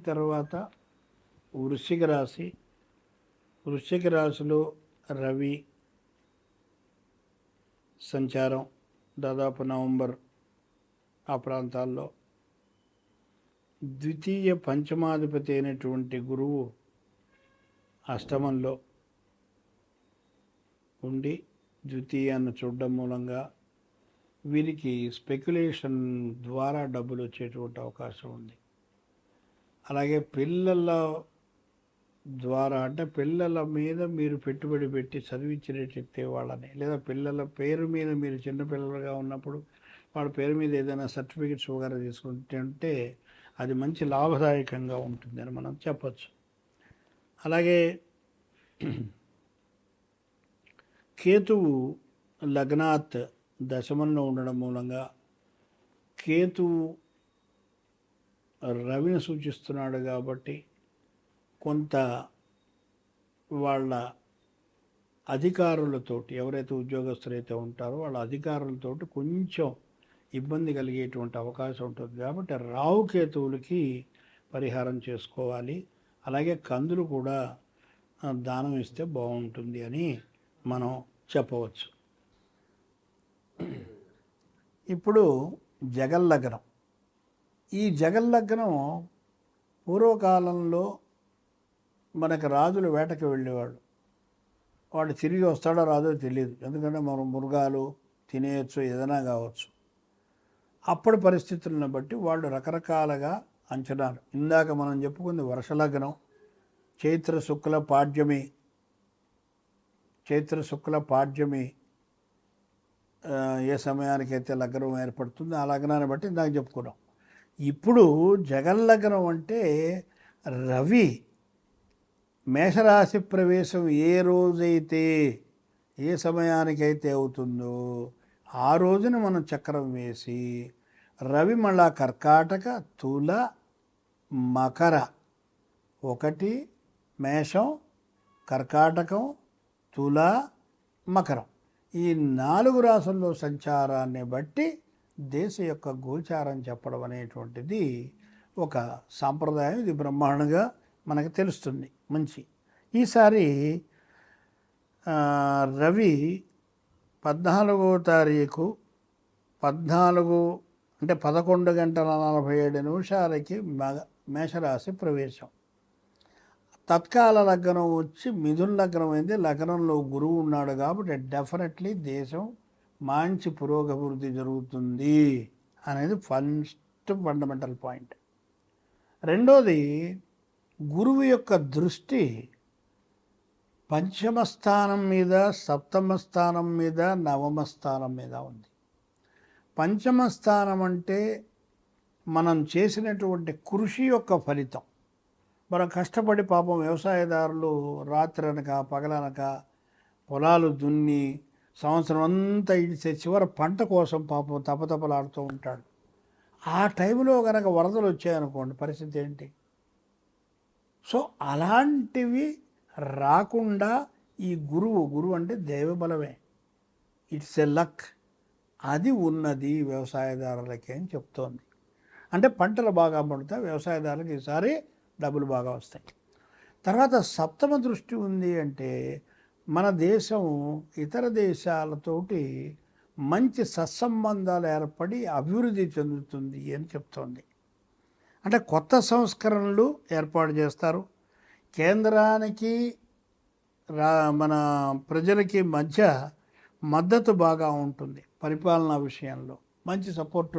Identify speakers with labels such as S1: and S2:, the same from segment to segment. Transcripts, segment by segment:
S1: తర్వాత వృశ్చిక రాశి. వృశ్చిక రాశిలో రవి సంచారం దాదాపు నవంబర్ ఆ ప్రాంతాల్లో. ద్వితీయ పంచమాధిపతి అయినటువంటి గురువు అష్టమంలో ఉండి ద్వితీయాన్ని చూడడం మూలంగా వీరికి స్పెక్యులేషన్ ద్వారా డబ్బులు వచ్చేటువంటి అవకాశం ఉంది. అలాగే పిల్లల ద్వారా, అంటే పిల్లల మీద మీరు పెట్టుబడి పెట్టి చదివించినట్టే వాళ్ళని, లేదా పిల్లల పేరు మీద మీరు చిన్నపిల్లలుగా ఉన్నప్పుడు వాళ్ళ పేరు మీద ఏదైనా సర్టిఫికెట్స్ వగేరా తీసుకుంటే అది మంచి లాభదాయకంగా ఉంటుందని మనం చెప్పచ్చు. అలాగే కేతువు లగ్నాత్ దశమంలో ఉండడం మూలంగా కేతువు రవిని సూచిస్తున్నాడు కాబట్టి కొంత వాళ్ళ అధికారులతోటి, ఎవరైతే ఉద్యోగస్తులైతే ఉంటారో వాళ్ళ అధికారులతోటి కొంచెం ఇబ్బంది కలిగేటువంటి అవకాశం ఉంటుంది. కాబట్టి రాహుకేతువులకి పరిహారం చేసుకోవాలి. అలాగే కందులు కూడా దానం ఇస్తే బాగుంటుంది అని మనం చెప్పవచ్చు. ఇప్పుడు జగల్లగ్నం. ఈ జగల్లగ్నం పూర్వకాలంలో మనకు రాజులు వేటకి వెళ్ళేవాడు. వాడు తిరిగి వస్తాడో రాదో తెలియదు, ఎందుకంటే మనం మృగాలు తినేయచ్చు, ఏదైనా కావచ్చు. అప్పటి పరిస్థితులను బట్టి వాళ్ళు రకరకాలుగా అంచనాలు. ఇందాక మనం చెప్పుకుంది వర్షలగ్నం, చైత్ర శుక్ల పాడ్యమి ఏ సమయానికైతే లగ్నం ఏర్పడుతుందో ఆ లగ్నాన్ని బట్టి ఇందాక చెప్పుకున్నాం. ఇప్పుడు జగల్లగ్నం అంటే రవి మేషరాశి ప్రవేశం ఏ రోజైతే, ఏ సమయానికైతే అవుతుందో ఆ రోజున మనం చక్రం వేసి రవి మళ్ళా కర్కాటక, తుల, మకర, 1 మేషం, కర్కాటకం, తుల, మకరం, ఈ 4 రాసుల్లో సంచారాన్ని బట్టి దేశ యొక్క గోచారం చెప్పడం అనేటువంటిది ఒక సాంప్రదాయం. ఇది బ్రహ్మాండంగా మనకు తెలుస్తుంది. మంచి ఈసారి రవి 14వ తారీఖు 11 గంటల 47 నిమిషాలకి మేషరాశి ప్రవేశం. తత్కాల లగ్నం వచ్చి మిథున లగ్నం అయింది. లగ్నంలో గురువు ఉన్నాడు కాబట్టి డెఫినెట్లీ దేశం మంచి పురోగభివృద్ధి జరుగుతుంది అనేది ఫండమెంటల్ పాయింట్. రెండోది, గురువు యొక్క దృష్టి పంచమ స్థానం మీద, సప్తమ స్థానం మీద, నవమ స్థానం మీద ఉంది. పంచమ స్థానం అంటే మనం చేసినటువంటి కృషి యొక్క ఫలితం. మనం కష్టపడి పాపం వ్యవసాయదారులు రాత్రి అనక పగలనక పొలాలు దున్ని సంవత్సరం అంతా ఇడిచే చివరి పంట కోసం పాపం తపతపలాడుతూ ఉంటాడు. ఆ టైంలో కనుక వరదలు వచ్చాయనుకోండి, పరిస్థితి ఏంటి? సో అలాంటివి రాకుండా ఈ గురువు అంటే దైవబలమే, ఇట్స్ ఎ లక్, అది ఉన్నది వ్యవసాయదారులకి అని చెప్తోంది. అంటే పంటలు బాగా పడతాయి, వ్యవసాయదారులకు ఈసారి డబ్బులు బాగా వస్తాయి. తర్వాత సప్తమ దృష్టి ఉంది అంటే మన దేశం ఇతర దేశాలతోటి మంచి సత్సంబంధాలు ఏర్పడి అభివృద్ధి చెందుతుంది అని చెప్తోంది. అంటే కొత్త సంస్కరణలు ఏర్పాటు చేస్తారు. కేంద్రానికి మన ప్రజలకి మధ్య మద్దతు బాగా ఉంటుంది. పరిపాలనా విషయంలో మంచి సపోర్ట్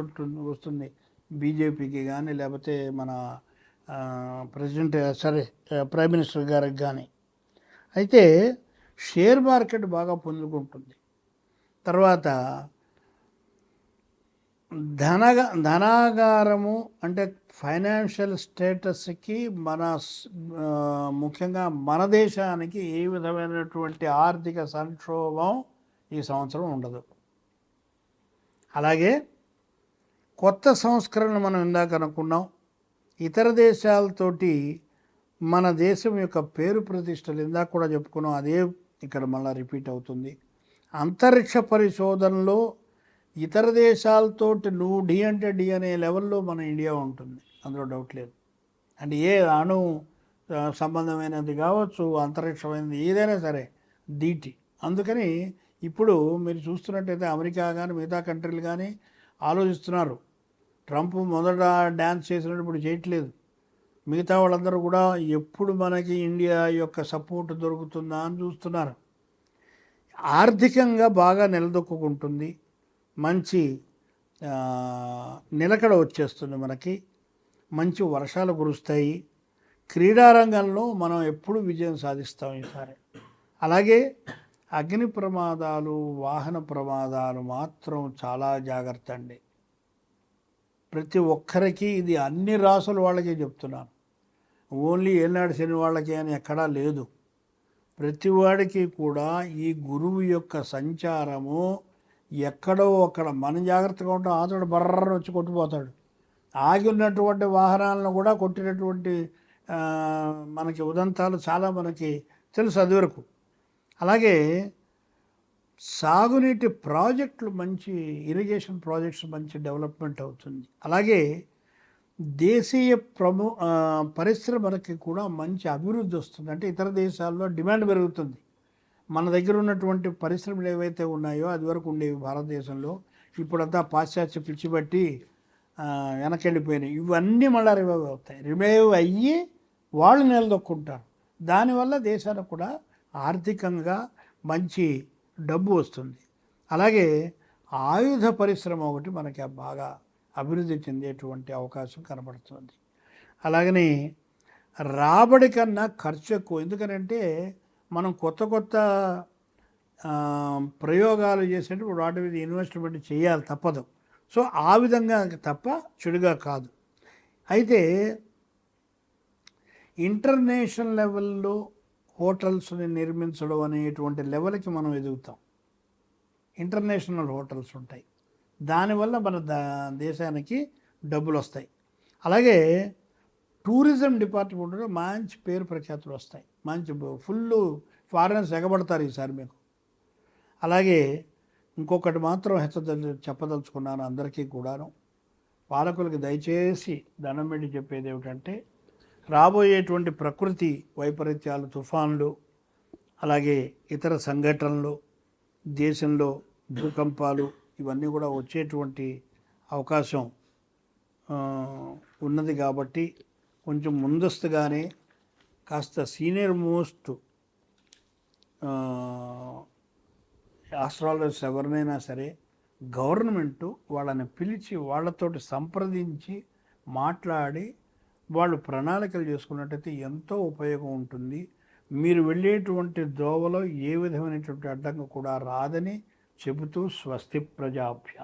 S1: వస్తుంది బీజేపీకి కానీ, లేకపోతే మన ప్రైమ్ మినిస్టర్ గారికి కానీ. అయితే షేర్ మార్కెట్ బాగా పుంజుకుంటుంది. తర్వాత ధనాగారము అంటే ఫైనాన్షియల్ స్టేటస్కి ముఖ్యంగా మన దేశానికి ఏ విధమైనటువంటి ఆర్థిక సంక్షోభం ఈ సంవత్సరం ఉండదు. అలాగే కొత్త సంస్కరణలు మనం ఇందాక అనుకున్నాం. ఇతర దేశాలతోటి మన దేశం యొక్క పేరు ప్రతిష్టలు ఇందాక కూడా చెప్పుకున్నాం, అదే ఇక్కడ మళ్ళీ రిపీట్ అవుతుంది. అంతరిక్ష పరిశోధనలో ఇతర దేశాలతోటి నువ్వు డి అంటే డి అనే లెవెల్లో మన ఇండియా ఉంటుంది, అందులో డౌట్ లేదు. అంటే ఏ అణు సంబంధమైనది కావచ్చు, అంతరిక్షమైనది ఏదైనా సరే ధీటి. అందుకని ఇప్పుడు మీరు చూస్తున్నట్టయితే అమెరికా కానీ మిగతా కంట్రీలు కానీ ఆలోచిస్తున్నారు. ట్రంప్ మొదట డ్యాన్స్ చేసినప్పుడు ఇప్పుడు చేయట్లేదు. మిగతా వాళ్ళందరూ కూడా ఎప్పుడు మనకి ఇండియా యొక్క సపోర్ట్ దొరుకుతుందా అని చూస్తున్నారు. ఆర్థికంగా బాగా నిలదొక్కుంటుంది, మంచి నిలకడ వచ్చేస్తుంది, మనకి మంచి వర్షాలు కురుస్తాయి. క్రీడారంగంలో మనం ఎప్పుడు విజయం సాధిస్తాం ఈసారి. అలాగే అగ్ని ప్రమాదాలు, వాహన ప్రమాదాలు మాత్రం చాలా జాగ్రత్త అండి. ప్రతి ఒక్కరికి ఇది అన్ని రాసుల వాళ్ళకి చెప్తున్నాను, ఓన్లీ ఏనాడు శని వాళ్ళకి అని ఎక్కడా లేదు. ప్రతివాడికి కూడా ఈ గురువు యొక్క సంచారము ఎక్కడో అక్కడ మనం జాగ్రత్తగా ఉంటాం, ఆతడు బర్రని వచ్చి కొట్టిపోతాడు. ఆగి ఉన్నటువంటి వాహనాలను కూడా కొట్టినటువంటి మనకి ఉదంతాలు చాలా మనకి తెలుసు అది వరకు. అలాగే సాగునీటి ప్రాజెక్టులు, మంచి ఇరిగేషన్ ప్రాజెక్ట్స్ మంచి డెవలప్మెంట్ అవుతుంది. అలాగే దేశీయ పరిశ్రమలకి కూడా మంచి అభివృద్ధి వస్తుంది. అంటే ఇతర దేశాల్లో డిమాండ్ పెరుగుతుంది. మన దగ్గర ఉన్నటువంటి పరిశ్రమలు ఏవైతే ఉన్నాయో అది వరకు ఉండేవి భారతదేశంలో, ఇప్పుడంతా పాశ్చాత్య పిచ్చిబట్టి వెనకెళ్ళిపోయినాయి. ఇవన్నీ మళ్ళీ రివైవ్ అవుతాయి. రివైవ్ అయ్యి వాళ్ళు నిలదొక్కుంటారు. దానివల్ల దేశానికి కూడా ఆర్థికంగా మంచి డబ్బు వస్తుంది. అలాగే ఆయుధ పరిశ్రమ ఒకటి మనకి బాగా అభివృద్ధి చెందేటువంటి అవకాశం కనబడుతుంది. అలాగని రాబడి కన్నా ఖర్చు ఎక్కువ. ఎందుకనంటే మనం కొత్త కొత్త ప్రయోగాలు చేసేటప్పుడు వాటి మీద ఇన్వెస్ట్మెంట్ చేయాలి, తప్పదు. సో ఆ విధంగా తప్ప చెడుగా కాదు. అయితే ఇంటర్నేషనల్ లెవెల్లో హోటల్స్ని నిర్మించడం అనేటువంటి లెవెల్కి మనం ఎదుగుతాం. ఇంటర్నేషనల్ హోటల్స్ ఉంటాయి, దానివల్ల మన దేశానికి డబ్బులు వస్తాయి. అలాగే టూరిజం డిపార్ట్మెంట్లో మంచి పేరు ప్రఖ్యాతులు వస్తాయి, మంచి ఫుల్ ఫారినర్స్ ఎగబడతారు ఈసారి మీకు. అలాగే ఇంకొకటి మాత్రం చెప్పదలుచుకున్నాను అందరికీ కూడాను, పాలకులకి దయచేసి దండం పెట్టి చెప్పేది ఏమిటంటే, రాబోయేటువంటి ప్రకృతి వైపరీత్యాలు, తుఫాన్లు, అలాగే ఇతర సంఘటనలు, దేశంలో భూకంపాలు, ఇవన్నీ కూడా వచ్చేటువంటి అవకాశం ఉన్నది. కాబట్టి కొంచెం ముందస్తుగానే కాస్త సీనియర్ మోస్ట్ ఆస్ట్రాలజర్స్ ఎవరినైనా సరే గవర్నమెంటు వాళ్ళని పిలిచి వాళ్ళతోటి సంప్రదించి మాట్లాడి వాళ్ళు ప్రణాళికలు చేసుకున్నట్టయితే ఎంతో ఉపయోగం ఉంటుంది. మీరు వెళ్ళేటువంటి దోవలో ఏ విధమైనటువంటి అడ్డంకి కూడా రాదని చెబుతూ స్వస్తి ప్రజాభ్య.